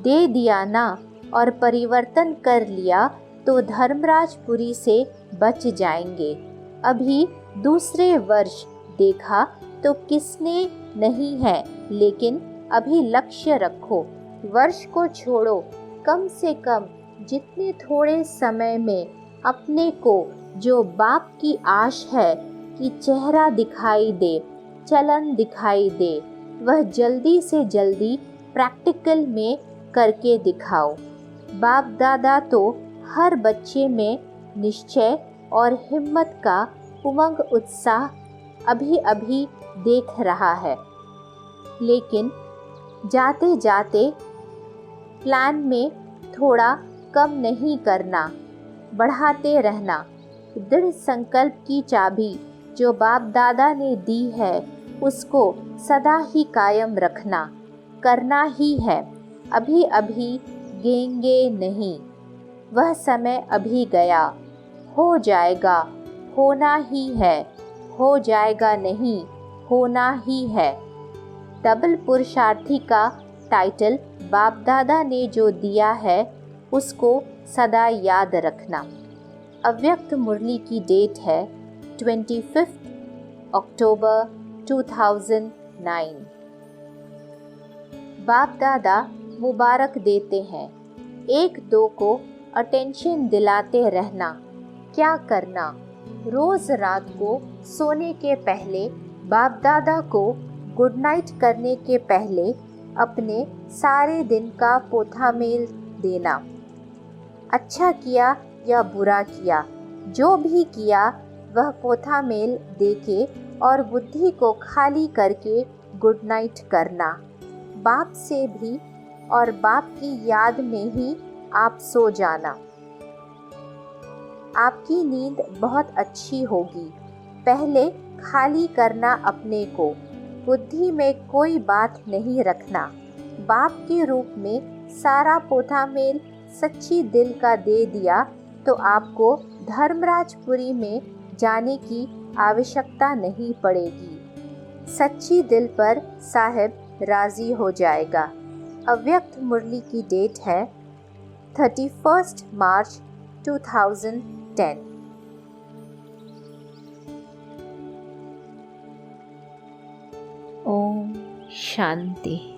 Speaker 1: दे दिया ना और परिवर्तन कर लिया तो धर्मराजपुरी से बच जाएंगे। अभी दूसरे वर्ष देखा तो किसने नहीं है, लेकिन अभी लक्ष्य रखो। वर्ष को छोड़ो, कम से कम जितने थोड़े समय में अपने को जो बाप की आश है कि चेहरा दिखाई दे, चलन दिखाई दे, वह जल्दी से जल्दी प्रैक्टिकल में करके दिखाओ। बाप दादा तो हर बच्चे में निश्चय और हिम्मत का उमंग उत्साह अभी अभी देख रहा है, लेकिन जाते जाते प्लान में थोड़ा कम नहीं करना। बढ़ाते रहना। दृढ़ संकल्प की चाबी जो बाप दादा ने दी है उसको सदा ही कायम रखना। करना ही है, अभी अभी गेंगे नहीं। वह समय अभी गया, हो जाएगा, होना ही है। हो जाएगा नहीं, होना ही है। डबल पुरुषार्थी का टाइटल बाप दादा ने जो दिया है उसको सदा याद रखना। अव्यक्त मुरली की डेट है 25 अक्टूबर 2009। बाप दादा मुबारक देते हैं। एक दो को अटेंशन दिलाते रहना। क्या करना? रोज रात को सोने के पहले बाप दादा को गुड नाइट करने के पहले अपने सारे दिन का पोथामेल देना। अच्छा किया या बुरा किया, जो भी किया वह पोथामेल देके और बुद्धि को खाली करके गुड नाइट करना। बाप से भी और बाप की याद में ही आप सो जाना। आपकी नींद बहुत अच्छी होगी। पहले खाली करना अपने को, बुद्धि में कोई बात नहीं रखना। बाप के रूप में सारा पोथामेल सच्ची दिल का दे दिया तो आपको धर्मराजपुरी में जाने की आवश्यकता नहीं पड़ेगी। सच्ची दिल पर साहिब राजी हो जाएगा। अव्यक्त मुरली की डेट है 31 मार्च 2010। ओम शांति।